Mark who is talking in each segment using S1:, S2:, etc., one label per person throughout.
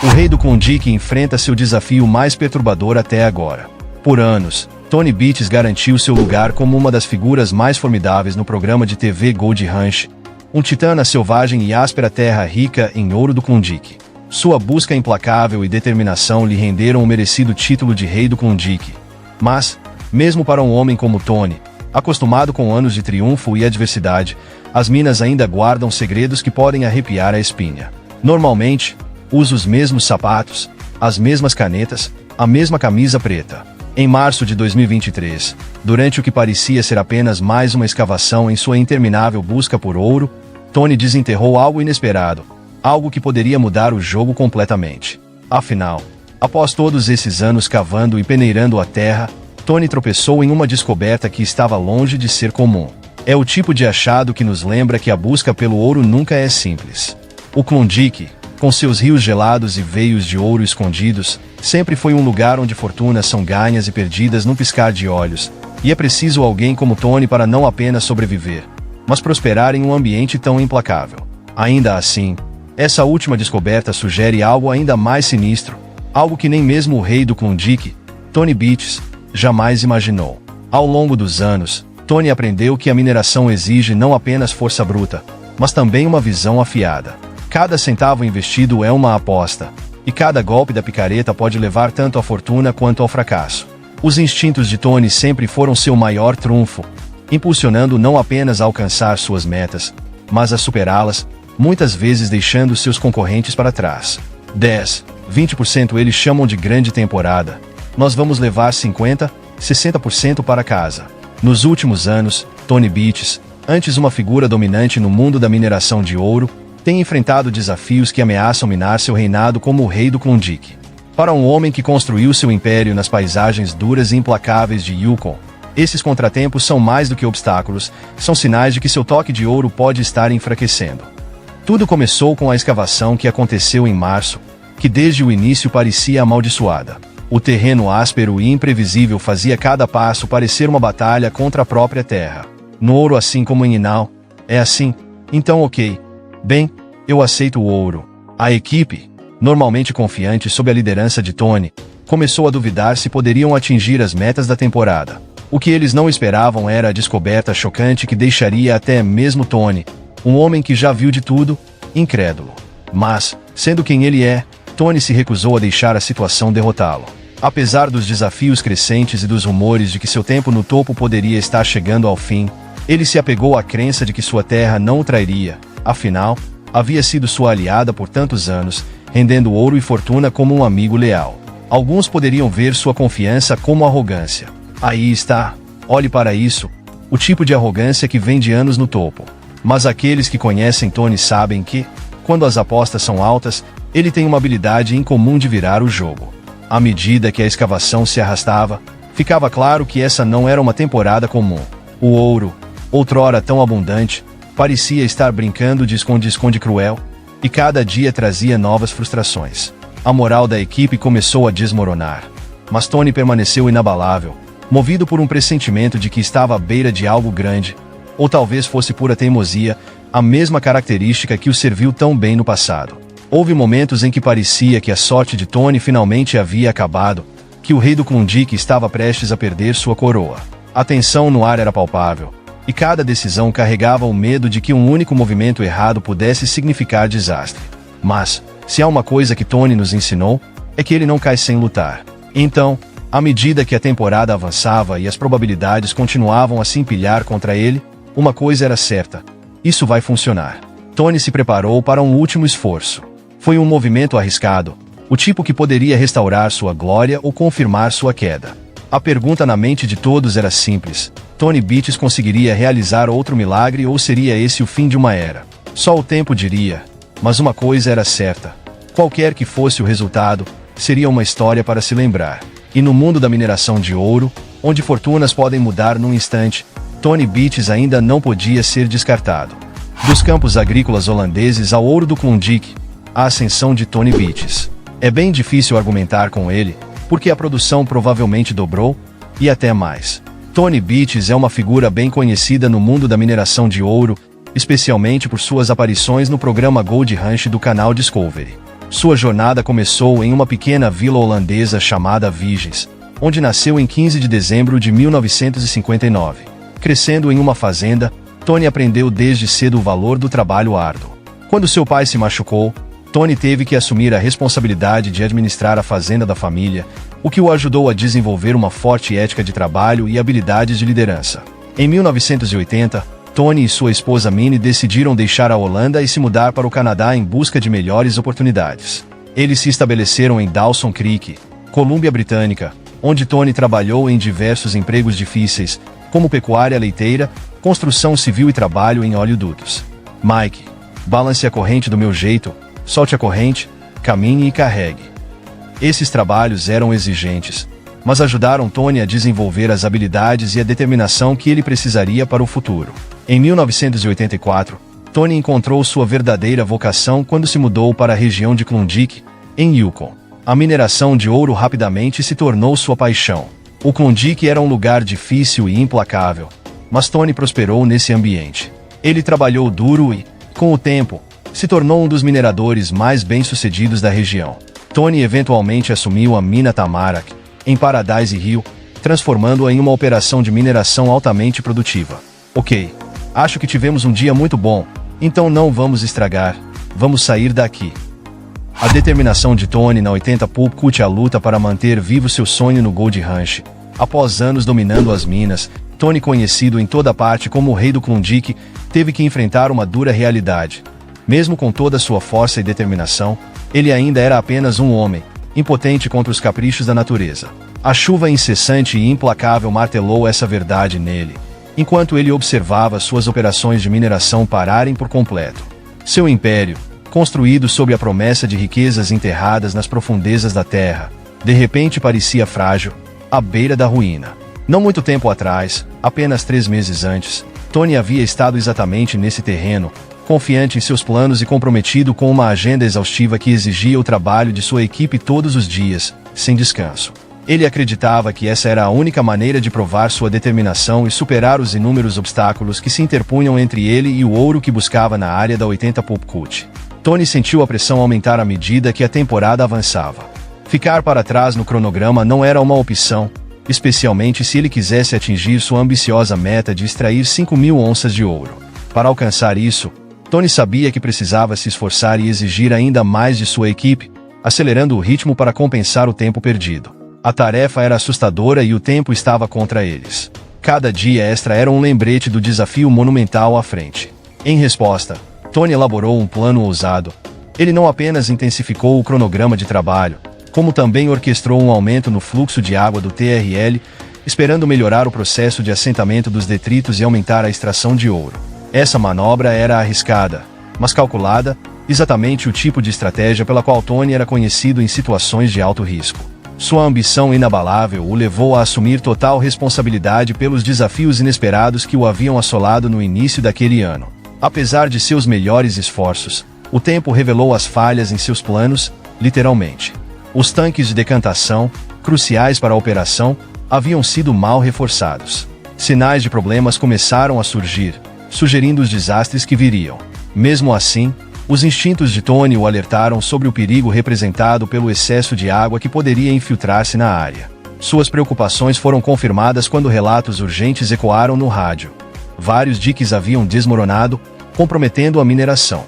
S1: O rei do Klondike enfrenta seu desafio mais perturbador até agora. Por anos, Tony Beates garantiu seu lugar como uma das figuras mais formidáveis no programa de TV Gold Rush, um titã na selvagem e áspera terra rica em ouro do Klondike. Sua busca implacável e determinação lhe renderam o merecido título de Rei do Klondike. Mas, mesmo para um homem como Tony, acostumado com anos de triunfo e adversidade, as minas ainda guardam segredos que podem arrepiar a espinha. Normalmente, usa os mesmos sapatos, as mesmas canetas, a mesma camisa preta. Em março de 2023, durante o que parecia ser apenas mais uma escavação em sua interminável busca por ouro, Tony desenterrou algo inesperado, algo que poderia mudar o jogo completamente. Afinal, após todos esses anos cavando e peneirando a terra, Tony tropeçou em uma descoberta que estava longe de ser comum. É o tipo de achado que nos lembra que a busca pelo ouro nunca é simples. O Klondike, com seus rios gelados e veios de ouro escondidos, sempre foi um lugar onde fortunas são ganhas e perdidas num piscar de olhos, e é preciso alguém como Tony para não apenas sobreviver, mas prosperar em um ambiente tão implacável. Ainda assim, essa última descoberta sugere algo ainda mais sinistro, algo que nem mesmo o rei do Klondike, Tony Beates, jamais imaginou. Ao longo dos anos, Tony aprendeu que a mineração exige não apenas força bruta, mas também uma visão afiada. Cada centavo investido é uma aposta, e cada golpe da picareta pode levar tanto à fortuna quanto ao fracasso. Os instintos de Tony sempre foram seu maior trunfo, impulsionando não apenas a alcançar suas metas, mas a superá-las, muitas vezes deixando seus concorrentes para trás. 10-20% eles chamam de grande temporada. Nós vamos levar 50-60% para casa. Nos últimos anos, Tony Beates, antes uma figura dominante no mundo da mineração de ouro, tem enfrentado desafios que ameaçam minar seu reinado como o rei do Klondike. Para um homem que construiu seu império nas paisagens duras e implacáveis de Yukon, esses contratempos são mais do que obstáculos, são sinais de que seu toque de ouro pode estar enfraquecendo. Tudo começou com a escavação que aconteceu em março, que desde o início parecia amaldiçoada. O terreno áspero e imprevisível fazia cada passo parecer uma batalha contra a própria terra. No ouro, assim como em Inal, é assim, então ok. Bem, eu aceito o ouro. A equipe, normalmente confiante sob a liderança de Tony, começou a duvidar se poderiam atingir as metas da temporada. O que eles não esperavam era a descoberta chocante que deixaria até mesmo Tony, um homem que já viu de tudo, incrédulo. Mas, sendo quem ele é, Tony se recusou a deixar a situação derrotá-lo. Apesar dos desafios crescentes e dos rumores de que seu tempo no topo poderia estar chegando ao fim, ele se apegou à crença de que sua terra não o trairia. Afinal, havia sido sua aliada por tantos anos, rendendo ouro e fortuna como um amigo leal. Alguns poderiam ver sua confiança como arrogância. Aí está, olhe para isso, o tipo de arrogância que vem de anos no topo. Mas aqueles que conhecem Tony sabem que, quando as apostas são altas, ele tem uma habilidade incomum de virar o jogo. À medida que a escavação se arrastava, ficava claro que essa não era uma temporada comum. O ouro, outrora tão abundante, parecia estar brincando de esconde-esconde cruel, e cada dia trazia novas frustrações. A moral da equipe começou a desmoronar. Mas Tony permaneceu inabalável, movido por um pressentimento de que estava à beira de algo grande, ou talvez fosse pura teimosia, a mesma característica que o serviu tão bem no passado. Houve momentos em que parecia que a sorte de Tony finalmente havia acabado, que o rei do Klondike estava prestes a perder sua coroa. A tensão no ar era palpável, e cada decisão carregava o medo de que um único movimento errado pudesse significar desastre. Mas, se há uma coisa que Tony nos ensinou, é que ele não cai sem lutar. Então, à medida que a temporada avançava e as probabilidades continuavam a se empilhar contra ele, uma coisa era certa: isso vai funcionar. Tony se preparou para um último esforço. Foi um movimento arriscado, o tipo que poderia restaurar sua glória ou confirmar sua queda. A pergunta na mente de todos era simples: Tony Beates conseguiria realizar outro milagre ou seria esse o fim de uma era? Só o tempo diria, mas uma coisa era certa: qualquer que fosse o resultado, seria uma história para se lembrar. E no mundo da mineração de ouro, onde fortunas podem mudar num instante, Tony Beates ainda não podia ser descartado. Dos campos agrícolas holandeses ao ouro do Klondike, a ascensão de Tony Beates. É bem difícil argumentar com ele, porque a produção provavelmente dobrou, e até mais. Tony Beates é uma figura bem conhecida no mundo da mineração de ouro, especialmente por suas aparições no programa Gold Rush do canal Discovery. Sua jornada começou em uma pequena vila holandesa chamada Vigens, onde nasceu em 15 de dezembro de 1959. Crescendo em uma fazenda, Tony aprendeu desde cedo o valor do trabalho árduo. Quando seu pai se machucou, Tony teve que assumir a responsabilidade de administrar a fazenda da família, o que o ajudou a desenvolver uma forte ética de trabalho e habilidades de liderança. Em 1980, Tony e sua esposa Minnie decidiram deixar a Holanda e se mudar para o Canadá em busca de melhores oportunidades. Eles se estabeleceram em Dawson Creek, Colômbia Britânica, onde Tony trabalhou em diversos empregos difíceis, como pecuária leiteira, construção civil e trabalho em oleodutos. Mike, balance a corrente do meu jeito, solte a corrente, caminhe e carregue. Esses trabalhos eram exigentes, mas ajudaram Tony a desenvolver as habilidades e a determinação que ele precisaria para o futuro. Em 1984, Tony encontrou sua verdadeira vocação quando se mudou para a região de Klondike, em Yukon. A mineração de ouro rapidamente se tornou sua paixão. O Klondike era um lugar difícil e implacável, mas Tony prosperou nesse ambiente. Ele trabalhou duro e, com o tempo, se tornou um dos mineradores mais bem-sucedidos da região. Tony eventualmente assumiu a mina Tamarack, em Paradise Hill, transformando-a em uma operação de mineração altamente produtiva. Ok, acho que tivemos um dia muito bom, então não vamos estragar, vamos sair daqui. A determinação de Tony na 80 Pulp Cut a luta para manter vivo seu sonho no Gold Rush. Após anos dominando as minas, Tony, conhecido em toda parte como o Rei do Klondike, teve que enfrentar uma dura realidade. Mesmo com toda sua força e determinação, ele ainda era apenas um homem, impotente contra os caprichos da natureza. A chuva incessante e implacável martelou essa verdade nele, enquanto ele observava suas operações de mineração pararem por completo. Seu império, construído sob a promessa de riquezas enterradas nas profundezas da terra, de repente parecia frágil, à beira da ruína. Não muito tempo atrás, apenas 3 meses antes, Tony havia estado exatamente nesse terreno, confiante em seus planos e comprometido com uma agenda exaustiva que exigia o trabalho de sua equipe todos os dias, sem descanso. Ele acreditava que essa era a única maneira de provar sua determinação e superar os inúmeros obstáculos que se interpunham entre ele e o ouro que buscava na área da 80 Pulp Cut. Tony sentiu a pressão aumentar à medida que a temporada avançava. Ficar para trás no cronograma não era uma opção, especialmente se ele quisesse atingir sua ambiciosa meta de extrair 5.000 onças de ouro. Para alcançar isso, Tony sabia que precisava se esforçar e exigir ainda mais de sua equipe, acelerando o ritmo para compensar o tempo perdido. A tarefa era assustadora e o tempo estava contra eles. Cada dia extra era um lembrete do desafio monumental à frente. Em resposta, Tony elaborou um plano ousado. Ele não apenas intensificou o cronograma de trabalho, como também orquestrou um aumento no fluxo de água do TRL, esperando melhorar o processo de assentamento dos detritos e aumentar a extração de ouro. Essa manobra era arriscada, mas calculada, exatamente o tipo de estratégia pela qual Tony era conhecido em situações de alto risco. Sua ambição inabalável o levou a assumir total responsabilidade pelos desafios inesperados que o haviam assolado no início daquele ano. Apesar de seus melhores esforços, o tempo revelou as falhas em seus planos, literalmente. Os tanques de decantação, cruciais para a operação, haviam sido mal reforçados. Sinais de problemas começaram a surgir, sugerindo os desastres que viriam. Mesmo assim, os instintos de Tony o alertaram sobre o perigo representado pelo excesso de água que poderia infiltrar-se na área. Suas preocupações foram confirmadas quando relatos urgentes ecoaram no rádio. Vários diques haviam desmoronado, comprometendo a mineração.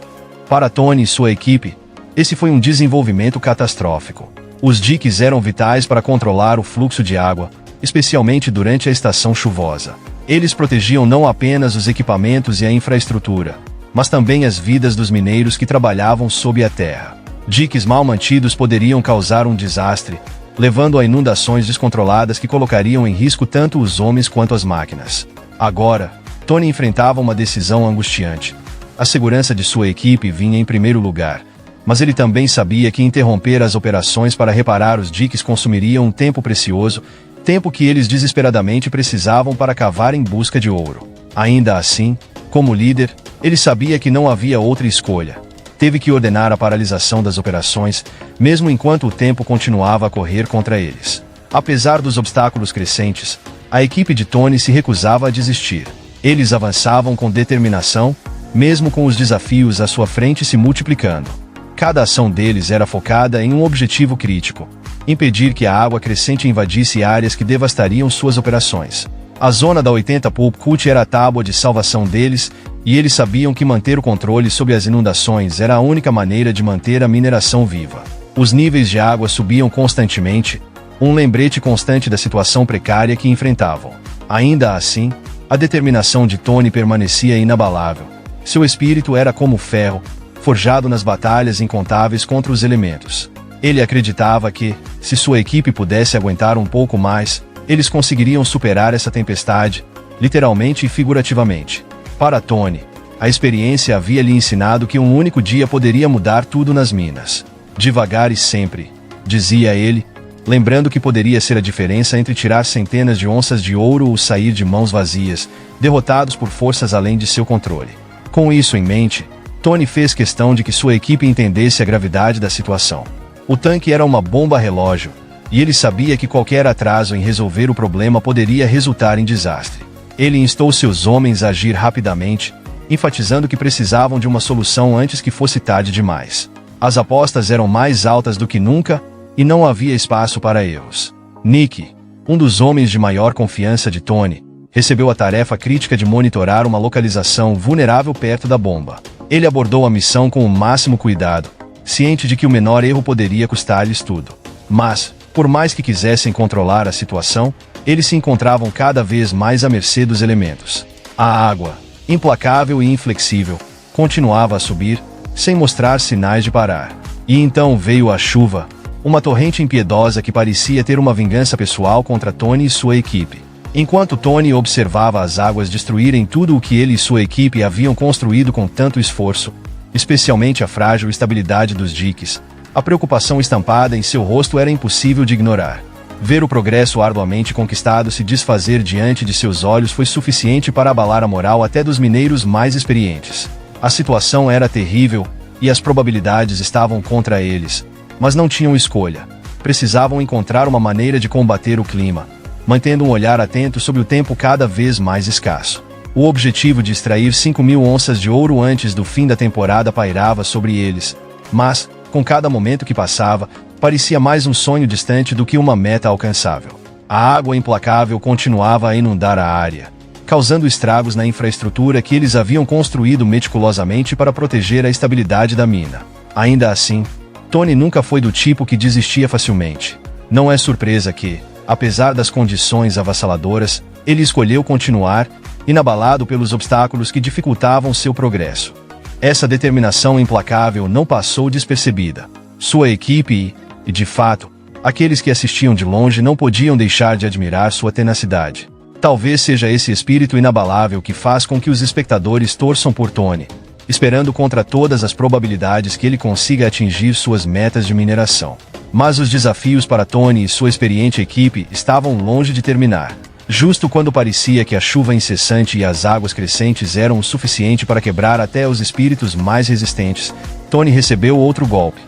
S1: Para Tony e sua equipe, esse foi um desenvolvimento catastrófico. Os diques eram vitais para controlar o fluxo de água, especialmente durante a estação chuvosa. Eles protegiam não apenas os equipamentos e a infraestrutura, mas também as vidas dos mineiros que trabalhavam sob a terra. Diques mal mantidos poderiam causar um desastre, levando a inundações descontroladas que colocariam em risco tanto os homens quanto as máquinas. Agora, Tony enfrentava uma decisão angustiante. A segurança de sua equipe vinha em primeiro lugar, mas ele também sabia que interromper as operações para reparar os diques consumiria um tempo precioso, tempo que eles desesperadamente precisavam para cavar em busca de ouro. Ainda assim, como líder, ele sabia que não havia outra escolha. Teve que ordenar a paralisação das operações, mesmo enquanto o tempo continuava a correr contra eles. Apesar dos obstáculos crescentes, a equipe de Tony se recusava a desistir. Eles avançavam com determinação, mesmo com os desafios à sua frente se multiplicando. Cada ação deles era focada em um objetivo crítico: impedir que a água crescente invadisse áreas que devastariam suas operações. A zona da 80 Pulp Cut era a tábua de salvação deles, e eles sabiam que manter o controle sobre as inundações era a única maneira de manter a mineração viva. Os níveis de água subiam constantemente, um lembrete constante da situação precária que enfrentavam. Ainda assim, a determinação de Tony permanecia inabalável. Seu espírito era como ferro, forjado nas batalhas incontáveis contra os elementos. Ele acreditava que, se sua equipe pudesse aguentar um pouco mais, eles conseguiriam superar essa tempestade, literalmente e figurativamente. Para Tony, a experiência havia lhe ensinado que um único dia poderia mudar tudo nas minas. Devagar e sempre, dizia ele, lembrando que poderia ser a diferença entre tirar centenas de onças de ouro ou sair de mãos vazias, derrotados por forças além de seu controle. Com isso em mente, Tony fez questão de que sua equipe entendesse a gravidade da situação. O tanque era uma bomba relógio, e ele sabia que qualquer atraso em resolver o problema poderia resultar em desastre. Ele instou seus homens a agir rapidamente, enfatizando que precisavam de uma solução antes que fosse tarde demais. As apostas eram mais altas do que nunca, e não havia espaço para erros. Nick, um dos homens de maior confiança de Tony, recebeu a tarefa crítica de monitorar uma localização vulnerável perto da bomba. Ele abordou a missão com o máximo cuidado, ciente de que o menor erro poderia custar-lhes tudo. Mas, por mais que quisessem controlar a situação, eles se encontravam cada vez mais à mercê dos elementos. A água, implacável e inflexível, continuava a subir, sem mostrar sinais de parar. E então veio a chuva, uma torrente impiedosa que parecia ter uma vingança pessoal contra Tony e sua equipe. Enquanto Tony observava as águas destruírem tudo o que ele e sua equipe haviam construído com tanto esforço, especialmente a frágil estabilidade dos diques, a preocupação estampada em seu rosto era impossível de ignorar. Ver o progresso arduamente conquistado se desfazer diante de seus olhos foi suficiente para abalar a moral até dos mineiros mais experientes. A situação era terrível, e as probabilidades estavam contra eles, mas não tinham escolha. Precisavam encontrar uma maneira de combater o clima, mantendo um olhar atento sobre o tempo cada vez mais escasso. O objetivo de extrair 5.000 onças de ouro antes do fim da temporada pairava sobre eles, mas, com cada momento que passava, parecia mais um sonho distante do que uma meta alcançável. A água implacável continuava a inundar a área, causando estragos na infraestrutura que eles haviam construído meticulosamente para proteger a estabilidade da mina. Ainda assim, Tony nunca foi do tipo que desistia facilmente. Não é surpresa que, apesar das condições avassaladoras, ele escolheu continuar, inabalado pelos obstáculos que dificultavam seu progresso. Essa determinação implacável não passou despercebida. Sua equipe e, de fato, aqueles que assistiam de longe não podiam deixar de admirar sua tenacidade. Talvez seja esse espírito inabalável que faz com que os espectadores torçam por Tony, esperando contra todas as probabilidades que ele consiga atingir suas metas de mineração. Mas os desafios para Tony e sua experiente equipe estavam longe de terminar. Justo quando parecia que a chuva incessante e as águas crescentes eram o suficiente para quebrar até os espíritos mais resistentes, Tony recebeu outro golpe.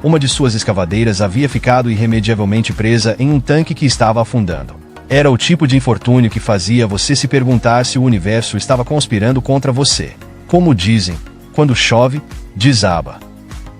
S1: Uma de suas escavadeiras havia ficado irremediavelmente presa em um tanque que estava afundando. Era o tipo de infortúnio que fazia você se perguntar se o universo estava conspirando contra você. Como dizem, quando chove, desaba.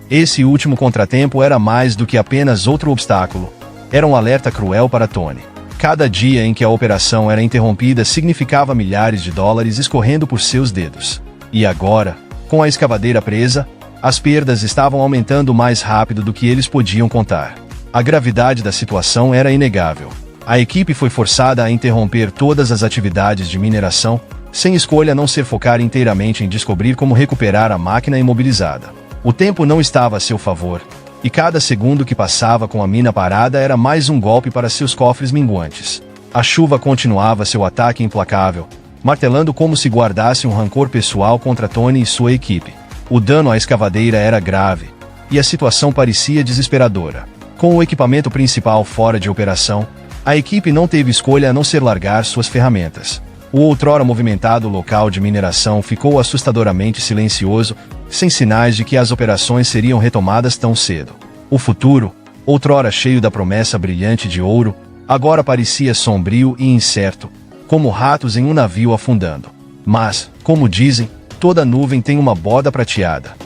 S1: Esse último contratempo era mais do que apenas outro obstáculo. Era um alerta cruel para Tony. Cada dia em que a operação era interrompida significava milhares de dólares escorrendo por seus dedos. E agora, com a escavadeira presa, as perdas estavam aumentando mais rápido do que eles podiam contar. A gravidade da situação era inegável. A equipe foi forçada a interromper todas as atividades de mineração, sem escolha a não ser focar inteiramente em descobrir como recuperar a máquina imobilizada. O tempo não estava a seu favor, e cada segundo que passava com a mina parada era mais um golpe para seus cofres minguantes. A chuva continuava seu ataque implacável, martelando como se guardasse um rancor pessoal contra Tony e sua equipe. O dano à escavadeira era grave, e a situação parecia desesperadora. Com o equipamento principal fora de operação, a equipe não teve escolha a não ser largar suas ferramentas. O outrora movimentado local de mineração ficou assustadoramente silencioso, sem sinais de que as operações seriam retomadas tão cedo. O futuro, outrora cheio da promessa brilhante de ouro, agora parecia sombrio e incerto, como ratos em um navio afundando. Mas, como dizem, toda nuvem tem uma borda prateada.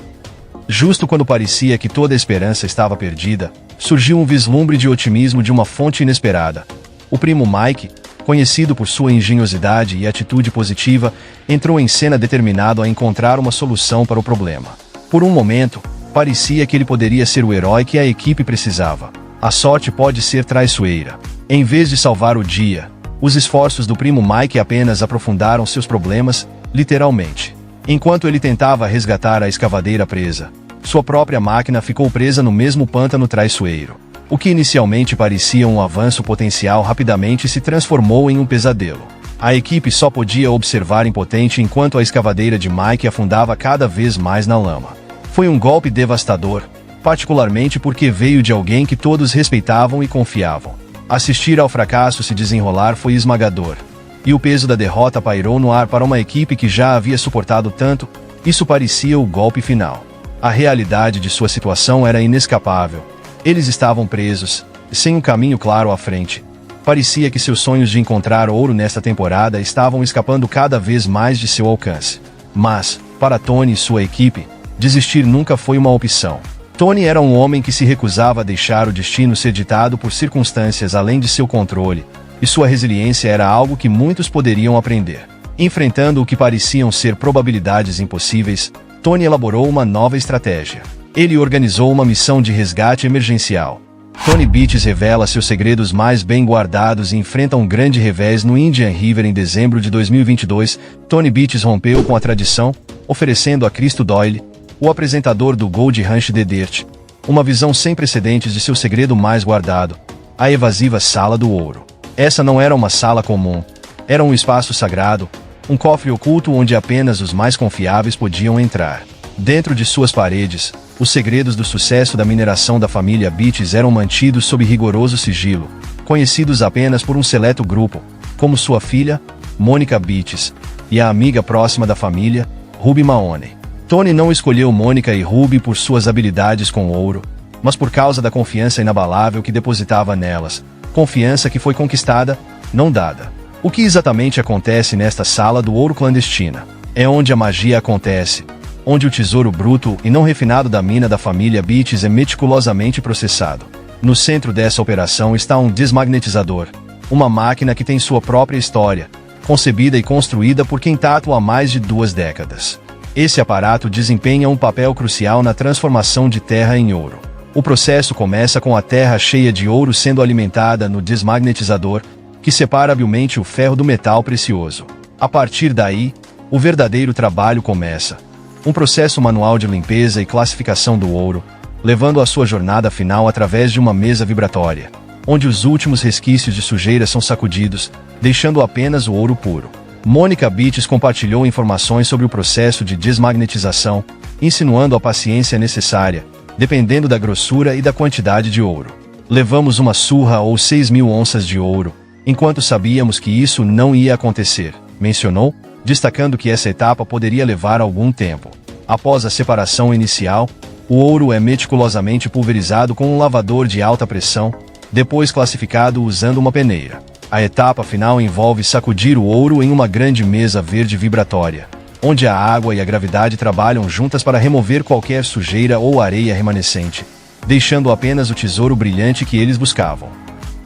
S1: Justo quando parecia que toda a esperança estava perdida, surgiu um vislumbre de otimismo de uma fonte inesperada. O primo Mike, conhecido por sua engenhosidade e atitude positiva, entrou em cena determinado a encontrar uma solução para o problema. Por um momento, parecia que ele poderia ser o herói que a equipe precisava. A sorte pode ser traiçoeira. Em vez de salvar o dia, os esforços do primo Mike apenas aprofundaram seus problemas, literalmente. Enquanto ele tentava resgatar a escavadeira presa, sua própria máquina ficou presa no mesmo pântano traiçoeiro. O que inicialmente parecia um avanço potencial rapidamente se transformou em um pesadelo. A equipe só podia observar impotente enquanto a escavadeira de Mike afundava cada vez mais na lama. Foi um golpe devastador, particularmente porque veio de alguém que todos respeitavam e confiavam. Assistir ao fracasso se desenrolar foi esmagador, e o peso da derrota pairou no ar para uma equipe que já havia suportado tanto. Isso parecia o golpe final. A realidade de sua situação era inescapável. Eles estavam presos, sem um caminho claro à frente. Parecia que seus sonhos de encontrar ouro nesta temporada estavam escapando cada vez mais de seu alcance. Mas, para Tony e sua equipe, desistir nunca foi uma opção. Tony era um homem que se recusava a deixar o destino ser ditado por circunstâncias além de seu controle, e sua resiliência era algo que muitos poderiam aprender. Enfrentando o que pareciam ser probabilidades impossíveis, Tony elaborou uma nova estratégia. Ele organizou uma missão de resgate emergencial. Tony Beaches revela seus segredos mais bem guardados e enfrenta um grande revés no Indian River em dezembro de 2022. Tony Beaches rompeu com a tradição, oferecendo a Christo Doyle, o apresentador do Gold Rush The Dirt, uma visão sem precedentes de seu segredo mais guardado, a evasiva Sala do Ouro. Essa não era uma sala comum, era um espaço sagrado, um cofre oculto onde apenas os mais confiáveis podiam entrar. Dentro de suas paredes, os segredos do sucesso da mineração da família Beaches eram mantidos sob rigoroso sigilo, conhecidos apenas por um seleto grupo, como sua filha, Monica Beaches, e a amiga próxima da família, Ruby Mahoney. Tony não escolheu Monica e Ruby por suas habilidades com ouro, mas por causa da confiança inabalável que depositava nelas, confiança que foi conquistada, não dada. O que exatamente acontece nesta sala do ouro clandestina? É onde a magia acontece, onde o tesouro bruto e não refinado da mina da família Beaches é meticulosamente processado. No centro dessa operação está um desmagnetizador, uma máquina que tem sua própria história, concebida e construída por quem tatua há mais de 2 décadas. Esse aparato desempenha um papel crucial na transformação de terra em ouro. O processo começa com a terra cheia de ouro sendo alimentada no desmagnetizador, que separa habilmente o ferro do metal precioso. A partir daí, o verdadeiro trabalho começa. Um processo manual de limpeza e classificação do ouro, levando a sua jornada final através de uma mesa vibratória, onde os últimos resquícios de sujeira são sacudidos, deixando apenas o ouro puro. Monica Beaches compartilhou informações sobre o processo de desmagnetização, insinuando a paciência necessária, dependendo da grossura e da quantidade de ouro. Levamos uma surra ou 6.000 onças de ouro, enquanto sabíamos que isso não ia acontecer, mencionou, destacando que essa etapa poderia levar algum tempo. Após a separação inicial, o ouro é meticulosamente pulverizado com um lavador de alta pressão, depois classificado usando uma peneira. A etapa final envolve sacudir o ouro em uma grande mesa verde vibratória, onde a água e a gravidade trabalham juntas para remover qualquer sujeira ou areia remanescente, deixando apenas o tesouro brilhante que eles buscavam.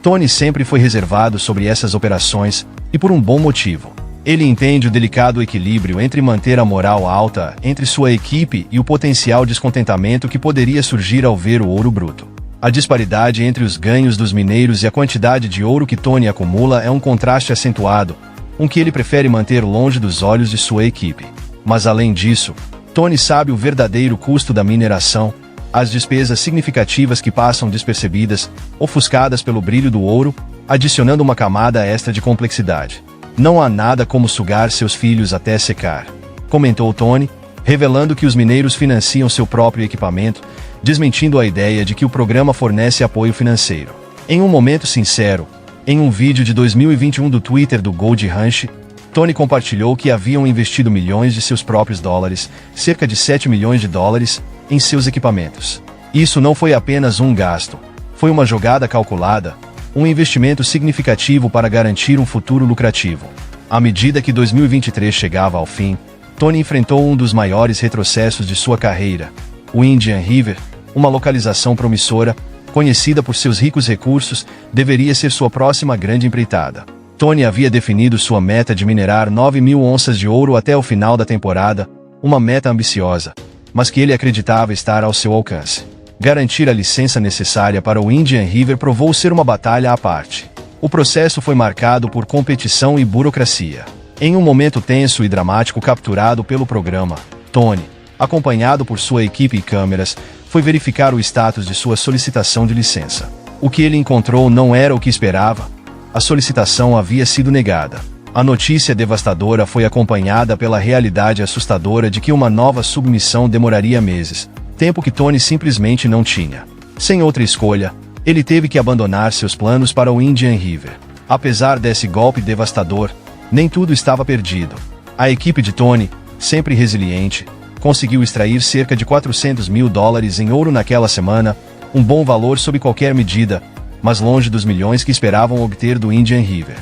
S1: Tony sempre foi reservado sobre essas operações, e por um bom motivo. Ele entende o delicado equilíbrio entre manter a moral alta entre sua equipe e o potencial descontentamento que poderia surgir ao ver o ouro bruto. A disparidade entre os ganhos dos mineiros e a quantidade de ouro que Tony acumula é um contraste acentuado, um que ele prefere manter longe dos olhos de sua equipe. Mas além disso, Tony sabe o verdadeiro custo da mineração, as despesas significativas que passam despercebidas, ofuscadas pelo brilho do ouro, adicionando uma camada extra de complexidade. Não há nada como sugar seus filhos até secar, comentou Tony, revelando que os mineiros financiam seu próprio equipamento, desmentindo a ideia de que o programa fornece apoio financeiro. Em um momento sincero, em um vídeo de 2021 do Twitter do Gold Rush, Tony compartilhou que haviam investido milhões de seus próprios dólares, cerca de 7 milhões de dólares, em seus equipamentos. Isso não foi apenas um gasto, foi uma jogada calculada, um investimento significativo para garantir um futuro lucrativo. À medida que 2023 chegava ao fim, Tony enfrentou um dos maiores retrocessos de sua carreira. O Indian River, uma localização promissora, conhecida por seus ricos recursos, deveria ser sua próxima grande empreitada. Tony havia definido sua meta de minerar 9.000 onças de ouro até o final da temporada, uma meta ambiciosa, mas que ele acreditava estar ao seu alcance. Garantir a licença necessária para o Indian River provou ser uma batalha à parte. O processo foi marcado por competição e burocracia. Em um momento tenso e dramático capturado pelo programa, Tony, acompanhado por sua equipe e câmeras, foi verificar o status de sua solicitação de licença. O que ele encontrou não era o que esperava. A solicitação havia sido negada. A notícia devastadora foi acompanhada pela realidade assustadora de que uma nova submissão demoraria meses, tempo que Tony simplesmente não tinha. Sem outra escolha, ele teve que abandonar seus planos para o Indian River. Apesar desse golpe devastador, nem tudo estava perdido. A equipe de Tony, sempre resiliente, conseguiu extrair cerca de $400 mil em ouro naquela semana, um bom valor sob qualquer medida, mas longe dos milhões que esperavam obter do Indian River.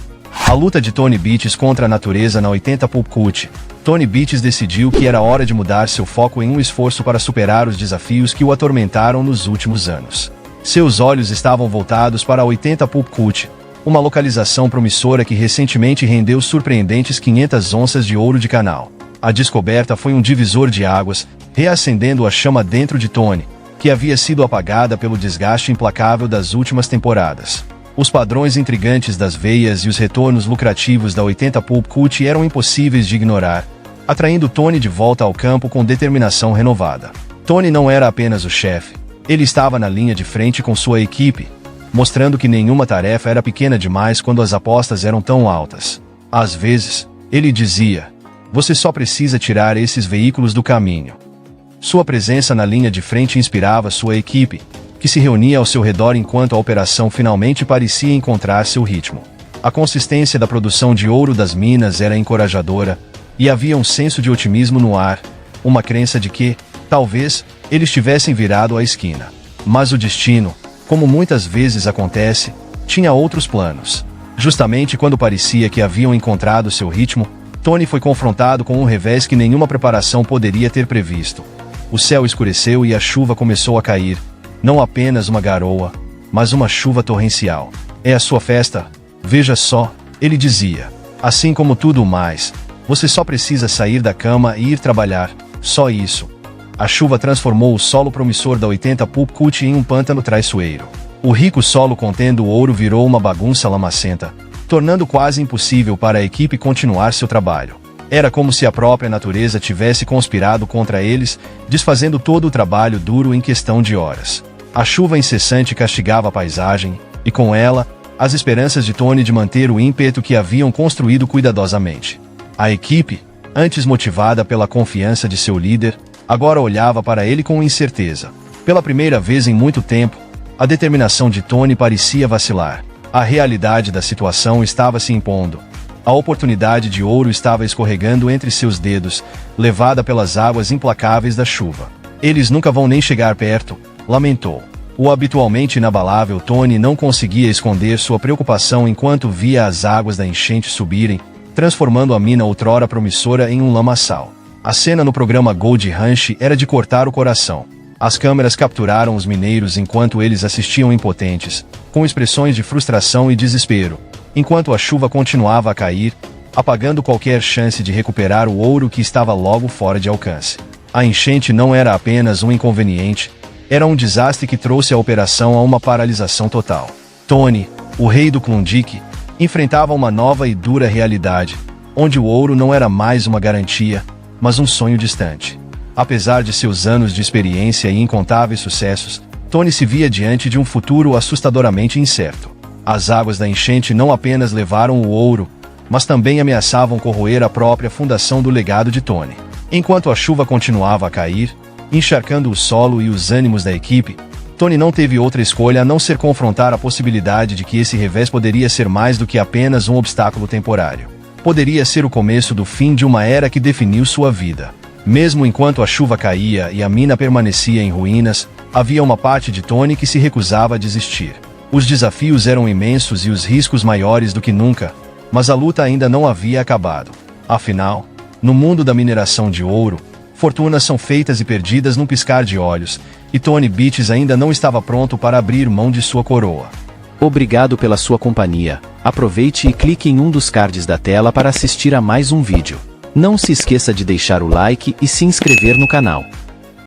S1: A luta de Tony Beaches contra a natureza na 80 Pulp Cut. Tony Beaches decidiu que era hora de mudar seu foco em um esforço para superar os desafios que o atormentaram nos últimos anos. Seus olhos estavam voltados para a 80 Pulp Cut, uma localização promissora que recentemente rendeu surpreendentes 500 onças de ouro de canal. A descoberta foi um divisor de águas, reacendendo a chama dentro de Tony, que havia sido apagada pelo desgaste implacável das últimas temporadas. Os padrões intrigantes das veias e os retornos lucrativos da 80 Pulp Cut eram impossíveis de ignorar, atraindo Tony de volta ao campo com determinação renovada. Tony não era apenas o chefe, ele estava na linha de frente com sua equipe, mostrando que nenhuma tarefa era pequena demais quando as apostas eram tão altas. Às vezes, ele dizia: "Você só precisa tirar esses veículos do caminho." Sua presença na linha de frente inspirava sua equipe, que se reunia ao seu redor enquanto a operação finalmente parecia encontrar seu ritmo. A consistência da produção de ouro das minas era encorajadora, e havia um senso de otimismo no ar, uma crença de que, talvez, eles tivessem virado a esquina. Mas o destino, como muitas vezes acontece, tinha outros planos. Justamente quando parecia que haviam encontrado seu ritmo, Tony foi confrontado com um revés que nenhuma preparação poderia ter previsto. O céu escureceu e a chuva começou a cair, não apenas uma garoa, mas uma chuva torrencial. "É a sua festa, veja só", ele dizia. "Assim como tudo mais, você só precisa sair da cama e ir trabalhar, só isso." A chuva transformou o solo promissor da 80 Pulp Cut em um pântano traiçoeiro. O rico solo contendo o ouro virou uma bagunça lamacenta, tornando quase impossível para a equipe continuar seu trabalho. Era como se a própria natureza tivesse conspirado contra eles, desfazendo todo o trabalho duro em questão de horas. A chuva incessante castigava a paisagem, e com ela, as esperanças de Tony de manter o ímpeto que haviam construído cuidadosamente. A equipe, antes motivada pela confiança de seu líder, agora olhava para ele com incerteza. Pela primeira vez em muito tempo, a determinação de Tony parecia vacilar. A realidade da situação estava se impondo. A oportunidade de ouro estava escorregando entre seus dedos, levada pelas águas implacáveis da chuva. "Eles nunca vão nem chegar perto", lamentou. O habitualmente inabalável Tony não conseguia esconder sua preocupação enquanto via as águas da enchente subirem, transformando a mina outrora promissora em um lamaçal. A cena no programa Gold Rush era de cortar o coração. As câmeras capturaram os mineiros enquanto eles assistiam impotentes, com expressões de frustração e desespero, enquanto a chuva continuava a cair, apagando qualquer chance de recuperar o ouro que estava logo fora de alcance. A enchente não era apenas um inconveniente, era um desastre que trouxe a operação a uma paralisação total. Tony, o rei do Klondike, enfrentava uma nova e dura realidade, onde o ouro não era mais uma garantia, mas um sonho distante. Apesar de seus anos de experiência e incontáveis sucessos, Tony se via diante de um futuro assustadoramente incerto. As águas da enchente não apenas levaram o ouro, mas também ameaçavam corroer a própria fundação do legado de Tony. Enquanto a chuva continuava a cair, encharcando o solo e os ânimos da equipe, Tony não teve outra escolha a não ser confrontar a possibilidade de que esse revés poderia ser mais do que apenas um obstáculo temporário. Poderia ser o começo do fim de uma era que definiu sua vida. Mesmo enquanto a chuva caía e a mina permanecia em ruínas, havia uma parte de Tony que se recusava a desistir. Os desafios eram imensos e os riscos maiores do que nunca, mas a luta ainda não havia acabado. Afinal, no mundo da mineração de ouro, Fortunas são feitas e perdidas num piscar de olhos, e Tony Beaches ainda não estava pronto para abrir mão de sua coroa.
S2: Obrigado pela sua companhia. Aproveite e clique em um dos cards da tela para assistir a mais um vídeo. Não se esqueça de deixar o like e se inscrever no canal.